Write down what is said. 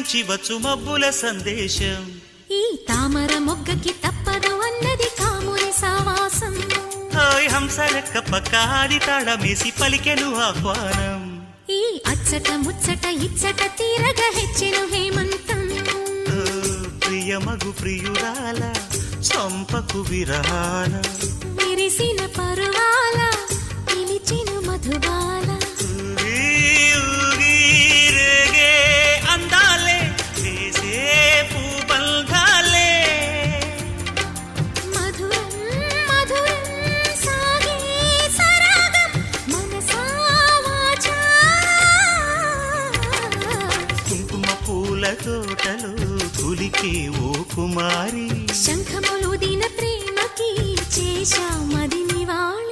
నుంచి వచ్చు మబ్బుల సందేశం. ఈ తామర మొగ్గకి తప్పదు అన్నది కాముని సావాసం. హాయ్ హంసలెక్క పక్కాడి తాళమేసి పలికెను ఆహ్వానం. ఈ అచ్చట ముచ్చట ఇచ్చట తీరగా హెచ్చెను హేమంతం. ప్రియమగు ప్రియురాల చంపకు విరహాల విరిసిన పరువాల పిలిచిన మధుబాల. రేగే అందాలే వేసే పూబంధాలే. మధురం మధురం సాగే సరాగం మనసా వాచా. కుంకుమ పూల తోటలో కులికే ఓ కుమారి. శంఖములు దిన ప్రేమకి చేశా మదినివాడ.